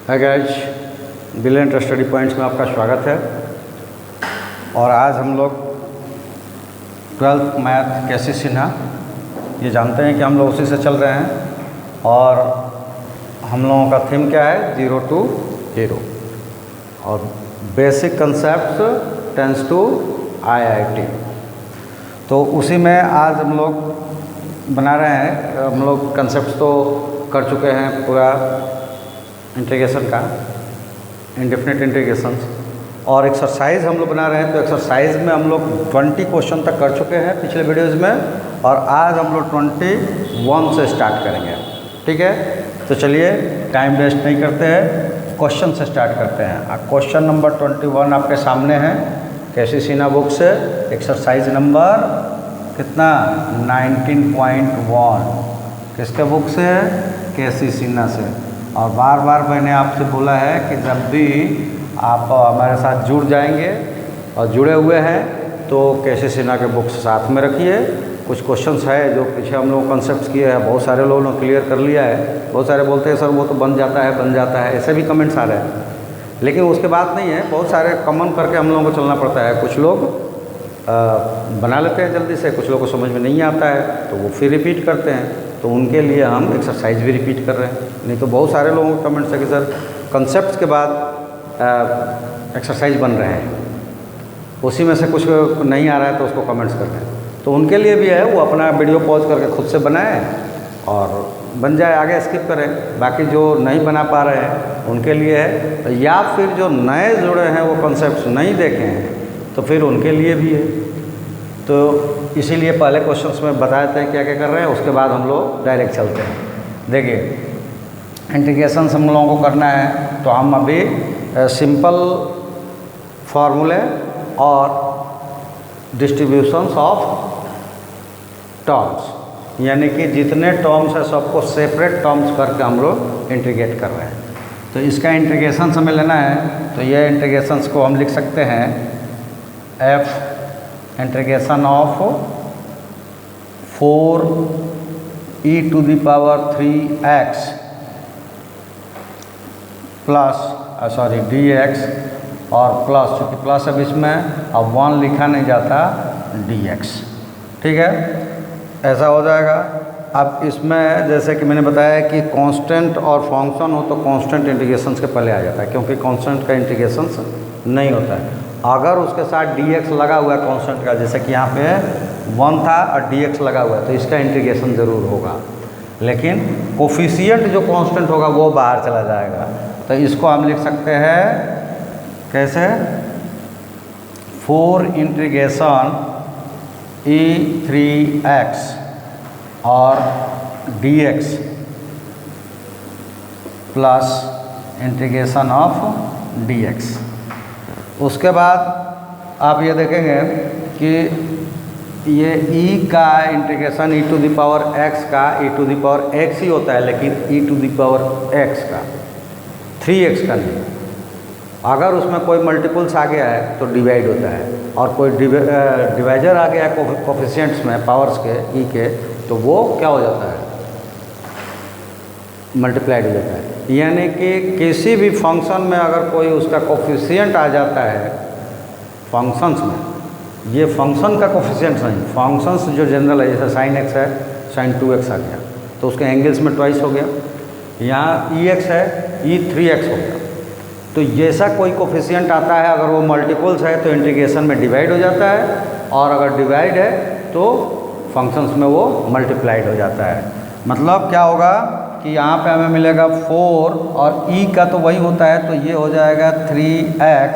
Hi guys, brilliant study points में आपका स्वागत है। और आज हम लोग 12th मैथ कैसी सिन्हा, ये जानते हैं कि हम लोग उसी से चल रहे हैं। और हम लोगों का थीम क्या है? 0 to 0 और basic concept tends to IIT। तो उसी में आज हम लोग बना रहे हैं। हम लोग कंसेप्ट तो कर चुके हैं पूरा इंटीग्रेशन का, इंडेफिनिट इंटीग्रेशन, और एक्सरसाइज हम लोग बना रहे हैं। तो एक्सरसाइज में हम लोग 20 क्वेश्चन तक कर चुके हैं पिछले वीडियोज़ में, और आज हम लोग 21 से स्टार्ट करेंगे। ठीक है, तो चलिए टाइम वेस्ट नहीं करते हैं, क्वेश्चन से स्टार्ट करते हैं। क्वेश्चन नंबर 21 आपके सामने है, कैसी सिन्हा बुक से, एक्सरसाइज नंबर कितना 19.1, किसके बुक से है? कैसी सिन्हा से। और बार बार मैंने आपसे बोला है कि जब भी आप हमारे साथ जुड़ जाएंगे और जुड़े हुए हैं तो कैसी सिन्हा के बुक्स साथ में रखिए। कुछ क्वेश्चंस है जो पीछे हम लोग कंसेप्ट किए हैं, बहुत सारे लोगों ने क्लियर कर लिया है। बहुत सारे बोलते हैं सर वो तो बन जाता है, ऐसे भी कमेंट्स आ रहे हैं। लेकिन उसके बात नहीं है, बहुत सारे कॉमन करके हम लोगों को चलना पड़ता है। कुछ लोग बना लेते हैं जल्दी से, कुछ लोगों को समझ में नहीं आता है तो वो फिर रिपीट करते हैं। तो उनके लिए हम एक्सरसाइज भी रिपीट कर रहे हैं। नहीं तो बहुत सारे लोगों के कमेंट्स है कि सर कंसेप्ट के बाद एक्सरसाइज बन रहे हैं, उसी में से कुछ नहीं आ रहा है तो उसको कमेंट्स कर रहे हैं। तो उनके लिए भी है, वो अपना वीडियो पॉज करके खुद से बनाएं और बन जाए, आगे स्किप करें। बाकी जो नहीं बना पा रहे हैं उनके लिए है, या फिर जो नए जुड़े हैं वो कंसेप्ट नहीं देखे हैं तो फिर उनके लिए भी है। तो इसीलिए पहले क्वेश्चंस में बताए थे क्या क्या कर रहे हैं, उसके बाद हम लोग डायरेक्ट चलते हैं। देखिए इंटीग्रेशन हम लोगों को करना है, तो हम अभी सिंपल फार्मूले और डिस्ट्रीब्यूशंस ऑफ टर्म्स, यानी कि जितने टर्म्स हैं सबको सेपरेट टर्म्स करके हम लोग इंटीग्रेट कर रहे हैं। तो इसका इंटीग्रेशन हमें लेना है, तो ये इंटीग्रेशंस को हम लिख सकते हैं f integration of 4e to the power 3x plus dx, और प्लस, चूँकि प्लस अब इसमें अब 1 लिखा नहीं जाता, dx। ठीक है, ऐसा हो जाएगा। अब इसमें जैसे कि मैंने बताया कि कांस्टेंट और फंक्शन हो तो कांस्टेंट इंटीग्रेशंस के पहले आ जाता है, क्योंकि कांस्टेंट का इंटीग्रेशंस नहीं होता है। अगर उसके साथ dx लगा हुआ है कांस्टेंट का, जैसे कि यहाँ पे 1 था और dx लगा हुआ है, तो इसका इंटीग्रेशन ज़रूर होगा। लेकिन कोफिशिएंट जो कांस्टेंट होगा वो बाहर चला जाएगा। तो इसको हम लिख सकते हैं कैसे? 4 इंटीग्रेशन e3x और dx plus integration of dx। उसके बाद आप ये देखेंगे कि ये e का integration e to the power x का e to the power x ही होता है, लेकिन e to the power x का 3x का नहीं। अगर उसमें कोई मल्टीपल्स आ गया है तो डिवाइड होता है, और कोई डिवाइजर आ गया है कोफिशिएंट्स में पावर्स के e के, तो वो क्या हो जाता है? मल्टीप्लाइड हो जाता है। यानी कि किसी भी फंक्शन में अगर कोई उसका कोफिशिएंट आ जाता है फंक्शंस में, ये फंक्शन का कोफिशिएंट नहीं, फंक्शंस जो जनरल है, जैसे sin x है, sin 2x आ गया तो उसके एंगल्स में ट्वाइस हो गया। यहाँ ex है, e3x हो गया। तो जैसा कोई कोफिशिएंट आता है, अगर वो मल्टीपल्स है तो इंटीग्रेशन में डिवाइड हो जाता है, और अगर डिवाइड है तो फंक्शंस में वो मल्टीप्लाइड हो जाता है। मतलब क्या होगा कि यहाँ पे हमें मिलेगा 4, और e का तो वही होता है, तो ये हो जाएगा 3x,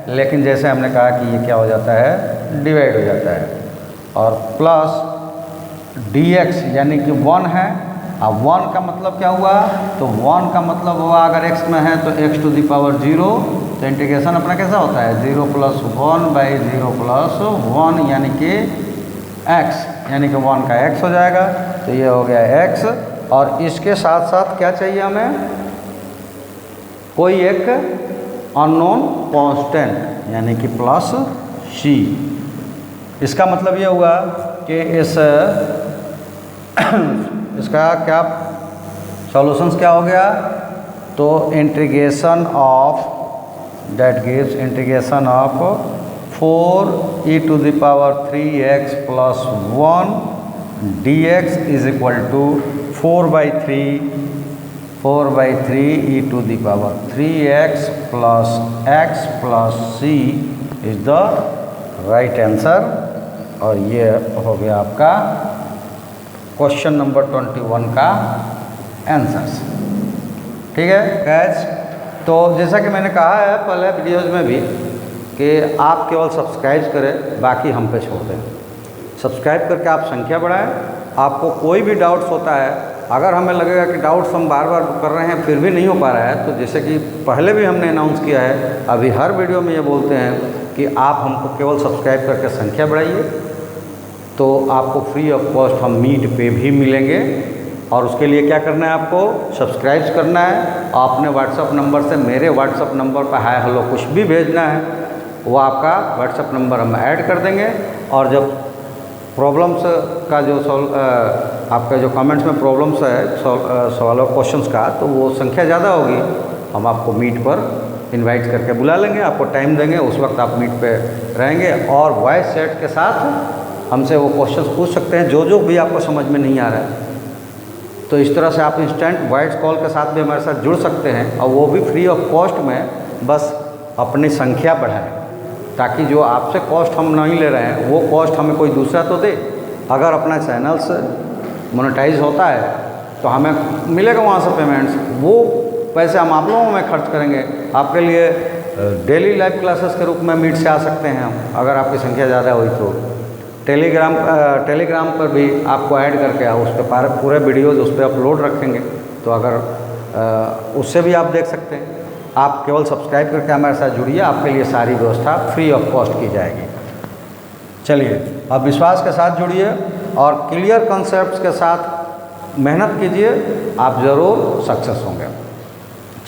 लेकिन जैसे हमने कहा कि ये क्या हो जाता है? डिवाइड हो जाता है। और प्लस dx यानी कि 1 है। अब 1 का मतलब क्या हुआ? तो 1 का मतलब हुआ अगर x में है तो x टू द पावर 0, तो इंटीग्रेशन अपना कैसा होता है? 0 + 1/0 + 1 यानी कि x, यानी कि 1 का x हो जाएगा। तो ये हो गया x, और इसके साथ साथ क्या चाहिए हमें? कोई एक अननोन कांस्टेंट, यानी कि प्लस c। इसका मतलब ये हुआ कि इसका क्या सॉल्यूशंस क्या हो गया? तो integration of that gives integration of 4e⁻³ plus 1 dx is equal to 4/3e⁻³ plus x plus c is the right answer. और ये हो गया आपका क्वेश्चन नंबर 21 का आंसर्स। ठीक है गाइस, तो जैसा कि मैंने कहा है पहले वीडियोज़ में भी कि आप केवल सब्सक्राइब करें, बाकी हम पे छोड़ दें। सब्सक्राइब करके आप संख्या बढ़ाएं। आपको कोई भी डाउट्स होता है, अगर हमें लगेगा कि डाउट्स हम बार बार कर रहे हैं फिर भी नहीं हो पा रहा है, तो जैसे कि पहले भी हमने अनाउंस किया है, अभी हर वीडियो में ये बोलते हैं कि आप हमको केवल सब्सक्राइब करके संख्या बढ़ाइए, तो आपको फ्री ऑफ कॉस्ट हम मीट पे भी मिलेंगे। और उसके लिए क्या करना है, आपको सब्सक्राइब करना है, अपने व्हाट्सअप नंबर से मेरे व्हाट्सअप नंबर पर हाय हेलो कुछ भी भेजना है, वो आपका व्हाट्सअप नंबर हम ऐड कर देंगे। और जब प्रॉब्लम्स का जो आपका जो कमेंट्स में प्रॉब्लम्स है सवालों क्वेश्चंस का, तो वो संख्या ज़्यादा होगी, हम आपको मीट पर इनवाइट करके बुला लेंगे, आपको टाइम देंगे, उस वक्त आप मीट पे रहेंगे और वॉइस चैट के साथ हमसे वो क्वेश्चंस पूछ सकते हैं जो भी आपको समझ में नहीं आ रहा है। तो इस तरह से आप इंस्टेंट वॉइस कॉल के साथ भी हमारे साथ जुड़ सकते हैं, और वो भी फ्री ऑफ कॉस्ट में। बस अपनी संख्या बढ़ाएं, ताकि जो आपसे कॉस्ट हम नहीं ले रहे हैं वो कॉस्ट हमें कोई दूसरा तो दे। अगर अपना चैनल्स मोनेटाइज होता है तो हमें मिलेगा वहाँ से पेमेंट्स, वो पैसे हम आप लोगों में खर्च करेंगे। आपके लिए डेली लाइव क्लासेस के रूप में मीट से आ सकते हैं हम, अगर आपकी संख्या ज़्यादा हुई तो। टेलीग्राम पर भी आपको ऐड करके उस पर पूरे वीडियोज़ उस पर अपलोड रखेंगे, तो अगर उससे भी आप देख सकते हैं। आप केवल सब्सक्राइब करके हमारे साथ जुड़िए, आपके लिए सारी व्यवस्था फ्री ऑफ कॉस्ट की जाएगी। चलिए, आप विश्वास के साथ जुड़िए और क्लियर कॉन्सेप्ट्स के साथ मेहनत कीजिए, आप ज़रूर सक्सेस होंगे।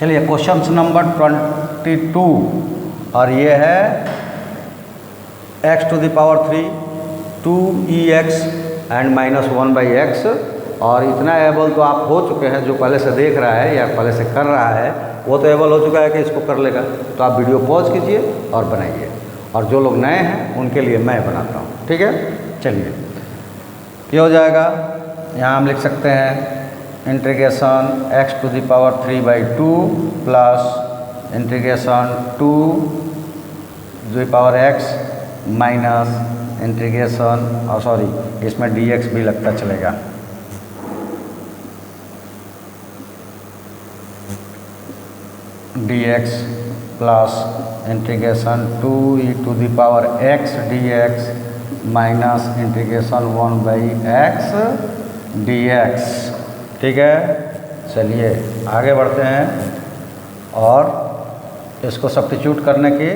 चलिए, क्वेश्चन नंबर 22, और ये है x⁻³ 2ex एंड -1/x। और इतना एबल तो आप हो चुके हैं, जो पहले से देख रहा है या पहले से कर रहा है वो तो एबल हो चुका है कि इसको कर लेगा। तो आप वीडियो पॉज कीजिए और बनाइए, और जो लोग नए हैं उनके लिए मैं बनाता हूँ। ठीक है, चलिए, क्या हो जाएगा, यहाँ हम लिख सकते हैं integration x⁻³ plus integration 2x minus integration, sorry इसमें dx भी लगता चलेगा, dx plus integration 2e⁻x dx minus integration 1/x dx। ठीक है, चलिए आगे बढ़ते हैं और इसको सब्स्टिट्यूट करने की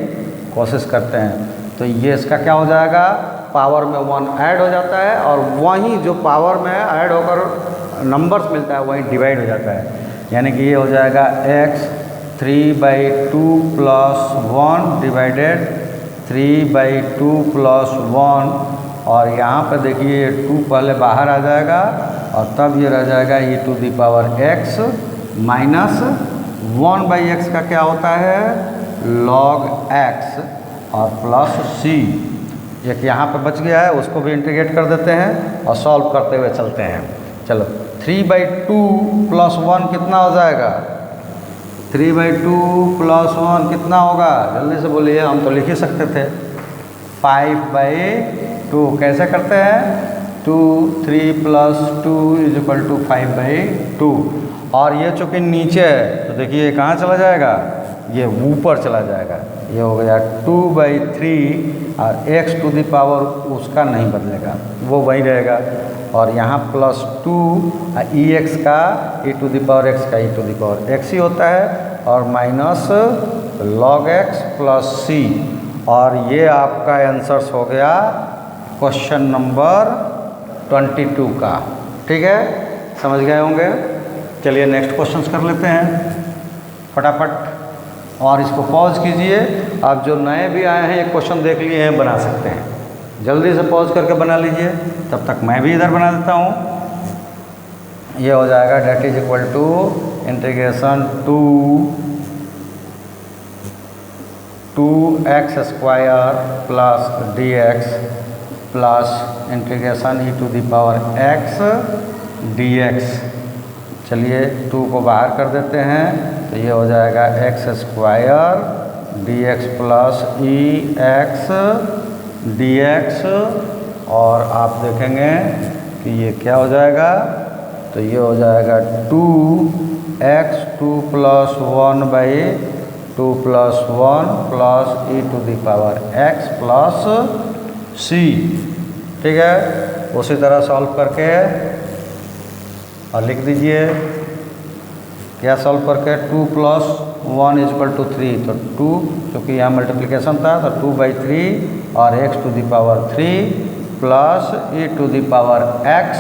कोशिश करते हैं। तो ये इसका क्या हो जाएगा, पावर में 1 ऐड हो जाता है, और वहीं जो पावर में ऐड होकर नंबर्स मिलता है वहीं डिवाइड हो जाता है। यानी कि ये हो जाएगा x 3/2 प्लस 1 डिवाइडेड 3/2 प्लस 1, और यहाँ पे देखिए 2 पहले बाहर आ जाएगा और तब ये रह जाएगा e⁻x माइनस 1/x का क्या होता है log x, और प्लस c। एक यहाँ पे बच गया है, उसको भी इंटीग्रेट कर देते हैं और सॉल्व करते हुए चलते हैं। चलो, 3/2 प्लस 1 कितना हो जाएगा, 3/2 प्लस 1 कितना होगा, जल्दी से बोलिए, हम तो लिख ही सकते थे 5/2। कैसे करते हैं, 2 3 प्लस 2 इज इक्वल टू 5/2। और ये चूँकि नीचे है तो देखिए कहाँ चला जाएगा, ये ऊपर चला जाएगा, ये हो गया 2/3, और x⁻, उसका नहीं बदलेगा, वो वही रहेगा। और यहाँ प्लस 2 ex का e⁻x का e⁻x ही होता है, और minus log x plus c। और ये आपका आंसर्स हो गया क्वेश्चन नंबर 22 का। ठीक है, समझ गए होंगे। चलिए नेक्स्ट क्वेश्चन कर लेते हैं फटाफट, और इसको पॉज कीजिए। आप जो नए भी आए हैं ये क्वेश्चन देख लिए हैं, बना सकते हैं, जल्दी से पॉज करके बना लीजिए, तब तक मैं भी इधर बना देता हूँ। ये हो जाएगा that is equal to integration 2x square plus dx plus integration e⁻x dx। चलिए 2 को बाहर कर देते हैं तो ये हो जाएगा x square dx plus ex dx। और आप देखेंगे कि ये क्या हो जाएगा, तो ये हो जाएगा 2x 2 + 1/2 + 1 plus e⁻x plus c। ठीक है, उसी तरह सॉल्व करके और लिख दीजिए क्या सॉल्व करके 2 + 1 = 3। तो 2 क्योंकि यहाँ मल्टीप्लिकेशन था तो 2/3 और x⁻³ प्लस e⁻x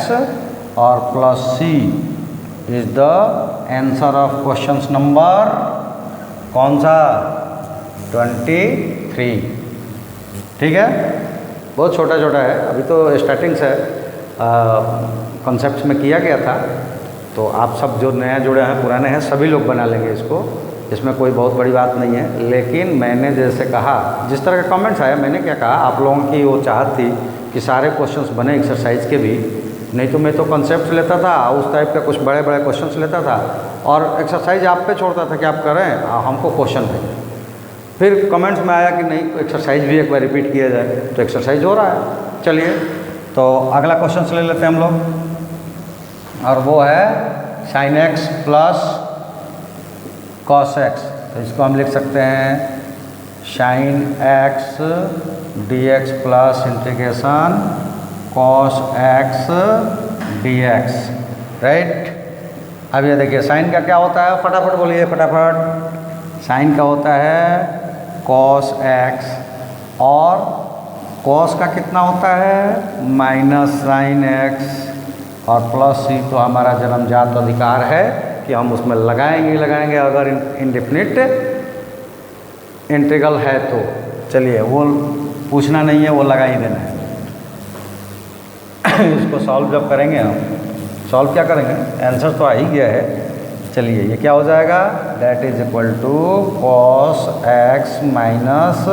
और plus c is the answer of question number कौन सा 23। ठीक है, बहुत छोटा छोटा है, अभी तो स्टार्टिंग से कॉन्सेप्ट में किया गया था। तो आप सब जो नया जुड़े हैं पुराने हैं सभी लोग बना लेंगे इसको, इसमें कोई बहुत बड़ी बात नहीं है। लेकिन मैंने जैसे कहा, जिस तरह के कमेंट्स आए, मैंने क्या कहा, आप लोगों की वो चाहत थी कि सारे क्वेश्चंस बने एक्सरसाइज के भी, नहीं तो मैं तो कॉन्सेप्ट लेता था उस टाइप का, कुछ बड़े बड़े क्वेश्चंस लेता था और एक्सरसाइज आप पे छोड़ता था कि आप करें, हमको क्वेश्चन भेजें। फिर कमेंट्स में आया कि नहीं एक्सरसाइज भी एक बार रिपीट किया जाए, तो एक्सरसाइज हो रहा है। चलिए तो अगला क्वेश्चन ले लेते हैं हम लोग, और वो है sin x plus cos x। तो इसको हम लिख सकते हैं sin x dx plus integration cos x dx। Right, अब ये देखिए साइन का क्या होता है, फटाफट बोलिए फटाफट। साइन का होता है cos x और cos का कितना होता है -sin x और प्लस c तो हमारा जन्मजात अधिकार है कि हम उसमें लगाएंगे अगर इंडेफिनिट इंटीग्रल है तो। चलिए वो पूछना नहीं है, वो लगा ही देना है। इसको सॉल्व जब करेंगे हम, सॉल्व क्या करेंगे, आंसर तो आ ही गया है। चलिए ये क्या हो जाएगा, that is equal to cos x minus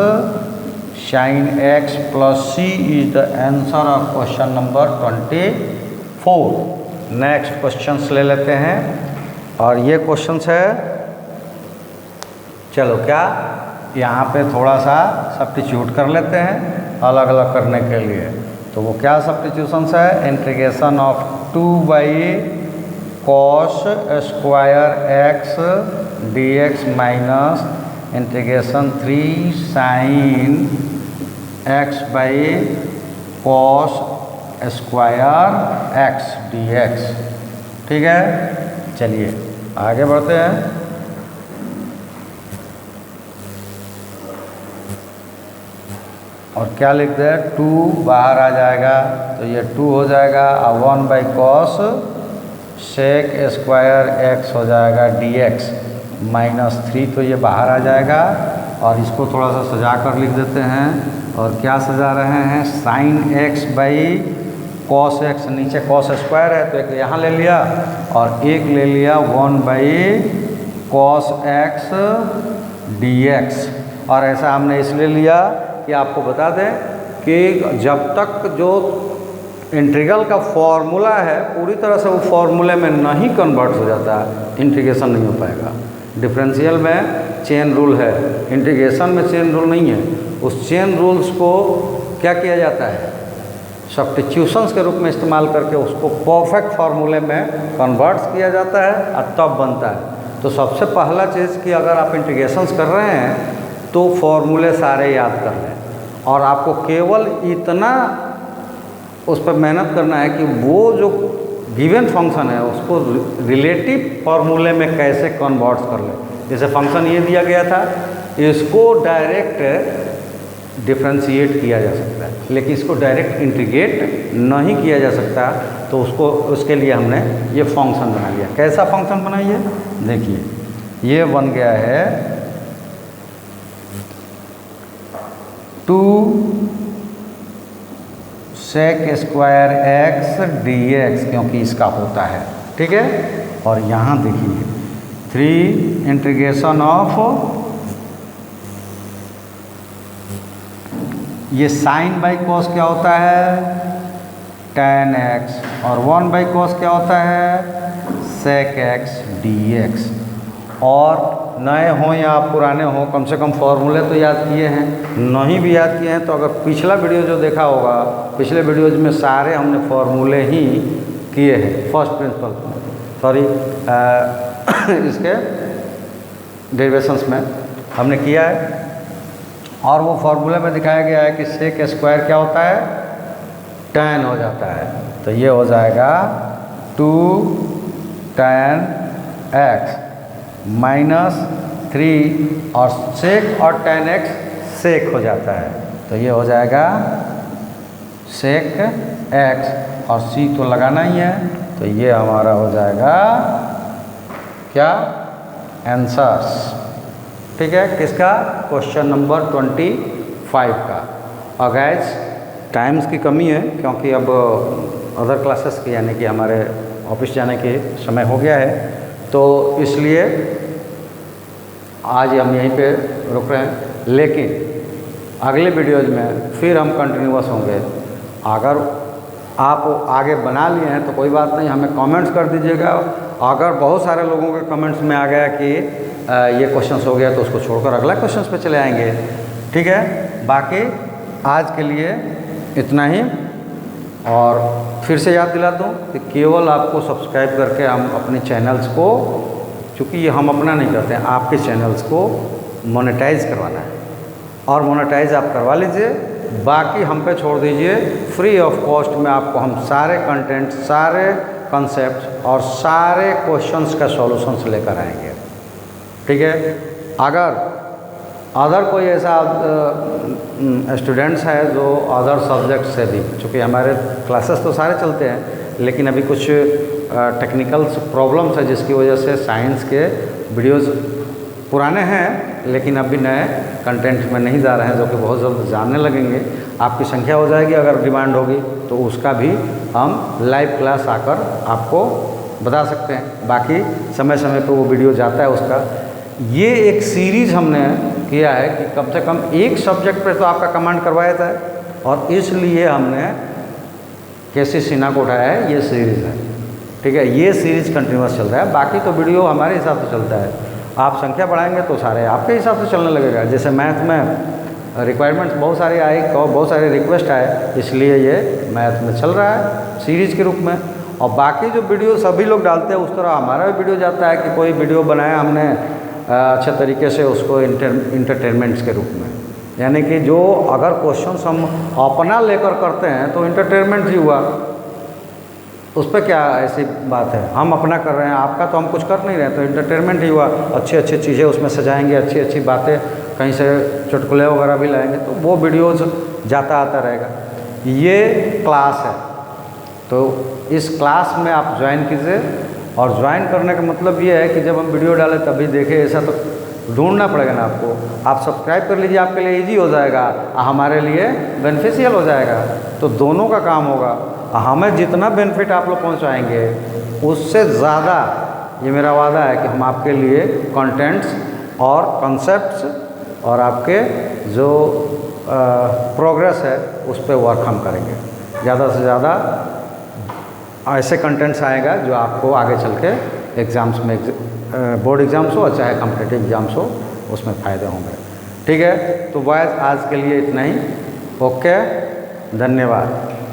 sin x plus c is the answer of question number 24। Next questions ले लेते हैं, और ये क्वेश्चंस है, चलो क्या यहाँ पे थोड़ा सा सब्स्टिट्यूट कर लेते हैं अलग अलग करने के लिए। तो वो क्या सब्स्टिट्यूशंस है, integration of 2/cos square x dx minus integration 3 sin x/cos square x dx। ठीक है, चलिए आगे बढ़ते हैं। और क्या लिख दे, 2 बाहर आ जाएगा तो ये 2 हो जाएगा और 1/cos sec स्क्वायर x हो जाएगा dx माइनस 3 तो ये बाहर आ जाएगा। और इसको थोड़ा सा सजा कर लिख देते हैं, और क्या सजा रहे हैं, sin x/cos x, नीचे cos स्क्वायर है तो एक यहाँ ले लिया और एक ले लिया 1/cos x dx। और ऐसा हमने इसलिए लिया कि आपको बता दें कि जब तक जो इंटीग्रल का फॉर्मूला है पूरी तरह से वो फॉर्मूले में नहीं कन्वर्ट हो जाता है, इंटीग्रेशन नहीं हो पाएगा। डिफरेंशियल में चेन रूल है, इंटीग्रेशन में चेन रूल नहीं है। उस चेन रूल्स को क्या किया जाता है, सब्स्टिट्यूशंस के रूप में इस्तेमाल करके उसको परफेक्ट फार्मूले में कन्वर्ट किया जाता है और तब बनता है। तो सबसे पहला चीज़ कि अगर आप इंटीग्रेशंस कर रहे हैं तो फॉर्मूले सारे याद कर लें, और आपको केवल इतना उस पर मेहनत करना है कि वो जो गिवन फंक्शन है उसको रिलेटिव फार्मूले में कैसे कन्वर्ट कर लें। जैसे फंक्शन ये दिया गया था, इसको डायरेक्ट डिफ्रेंशिएट किया जा सकता है, लेकिन इसको डायरेक्ट इंटीग्रेट नहीं किया जा सकता। तो उसके लिए हमने ये फंक्शन बना लिया। कैसा फंक्शन बनाइए, देखिए ये बन गया है 2 sec स्क्वायर x dx, क्योंकि इसका होता है। ठीक है, और यहाँ देखिए 3 इंटीग्रेशन ऑफ, ये साइन बाई कॉस क्या होता है, tan x, और 1 बाई कॉस क्या होता है, sec x dx। और नए हों या पुराने हों, कम से कम फॉर्मूले तो याद किए हैं, नहीं भी याद किए हैं तो अगर पिछला वीडियो जो देखा होगा, पिछले वीडियोज में सारे हमने फॉर्मूले ही किए हैं, फर्स्ट प्रिंसिपल सॉरी इसके डेरिवेशंस में हमने किया है। और वो फार्मूले में दिखाया गया है कि सेक स्क्वायर क्या होता है, tan हो जाता है। तो ये हो जाएगा 2 tan x माइनस 3, और सेक और tan x सेक हो जाता है, तो ये हो जाएगा सेक x, और c तो लगाना ही है, तो ये हमारा हो जाएगा क्या, आंसर्स। ठीक है, किसका, क्वेश्चन नंबर 25 का। और गाइस टाइम्स की कमी है क्योंकि अब अदर क्लासेस की यानी कि हमारे ऑफिस जाने के समय हो गया है, तो इसलिए आज हम यहीं पे रुक रहे हैं, लेकिन अगले वीडियोज में फिर हम कंटिन्यूअस होंगे। अगर आप आगे बना लिए हैं तो कोई बात नहीं, हमें कमेंट्स कर दीजिएगा। अगर बहुत सारे लोगों के कमेंट्स में आ गया कि ये क्वेश्चंस हो गया तो उसको छोड़कर अगला क्वेश्चंस पे चले आएंगे। ठीक है, बाकी आज के लिए इतना ही। और फिर से याद दिला दूँ कि केवल आपको सब्सक्राइब करके हम अपने चैनल्स को, चूँकि ये हम अपना नहीं करते हैं, आपके चैनल्स को मोनेटाइज करवाना है, और मोनेटाइज आप करवा लीजिए, बाकी हम पे छोड़ दीजिए। फ्री ऑफ कॉस्ट में आपको हम सारे कंटेंट, सारे कॉन्सेप्ट और सारे क्वेश्चंस का सॉल्यूशंस लेकर आएंगे। ठीक है, अगर अदर कोई ऐसा स्टूडेंट्स है जो अदर सब्जेक्ट से भी, चूँकि हमारे क्लासेस तो सारे चलते हैं लेकिन अभी कुछ टेक्निकल्स प्रॉब्लम्स है जिसकी वजह से साइंस के वीडियोज़ पुराने हैं लेकिन अभी नए कंटेंट में नहीं जा रहे हैं, जो कि बहुत जल्द जानने लगेंगे। आपकी संख्या हो जाएगी, अगर डिमांड होगी तो उसका भी हम लाइव क्लास आकर आपको बता सकते हैं। बाकी समय समय पर वो वीडियो जाता है उसका। ये एक सीरीज़ हमने किया है कि कम से कम एक सब्जेक्ट पर तो आपका कमांड करवाया था, और इसलिए हमने केसी सिन्हा को उठाया है, ये सीरीज़ है। ठीक है, ये सीरीज़ कंटिन्यूस चल रहा है, बाकी तो वीडियो हमारे हिसाब से चलता है। आप संख्या बढ़ाएंगे तो सारे आपके हिसाब से चलने लगेगा। जैसे मैथ में रिक्वायरमेंट्स बहुत सारी आई और बहुत सारे रिक्वेस्ट आए, इसलिए ये मैथ में चल रहा है सीरीज़ के रूप में। और बाकी जो वीडियो सभी लोग डालते हैं उस तरह हमारा भी वीडियो जाता है कि कोई वीडियो बनाया हमने अच्छे तरीके से, उसको इंटरटेनमेंट्स के रूप में, यानी कि जो अगर क्वेश्चंस हम अपना लेकर करते हैं तो इंटरटेनमेंट ही हुआ, उस पर क्या ऐसी बात है। हम अपना कर रहे हैं, आपका तो हम कुछ कर नहीं रहे, तो इंटरटेनमेंट ही हुआ। अच्छी अच्छी चीज़ें उसमें सजाएंगे, अच्छी अच्छी बातें, कहीं से चुटकुले वगैरह भी लाएंगे, तो वो वीडियोज़ जाता आता रहेगा। ये क्लास है, तो इस क्लास में आप ज्वाइन कीजिए। और ज्वाइन करने का मतलब ये है कि जब हम वीडियो डालें तभी देखें, ऐसा तो ढूंढना पड़ेगा ना आपको। आप सब्सक्राइब कर लीजिए, आपके लिए इजी हो जाएगा, हमारे लिए बेनिफिशियल हो जाएगा, तो दोनों का काम होगा। हमें जितना बेनिफिट आप लोग पहुंचाएंगे उससे ज़्यादा, ये मेरा वादा है कि हम आपके लिए कंटेंट्स और कॉन्सेप्ट्स और आपके जो प्रोग्रेस है उस पर वर्क हम करेंगे। ज़्यादा से ज़्यादा ऐसे कंटेंट्स आएगा जो आपको आगे चल के एग्ज़ाम्स में, बोर्ड एग्ज़ाम्स हो चाहे कॉम्पिटिटिव एग्ज़ाम्स हो, उसमें फ़ायदे होंगे। ठीक है, तो बॉयज़ आज के लिए इतना ही। ओके, धन्यवाद।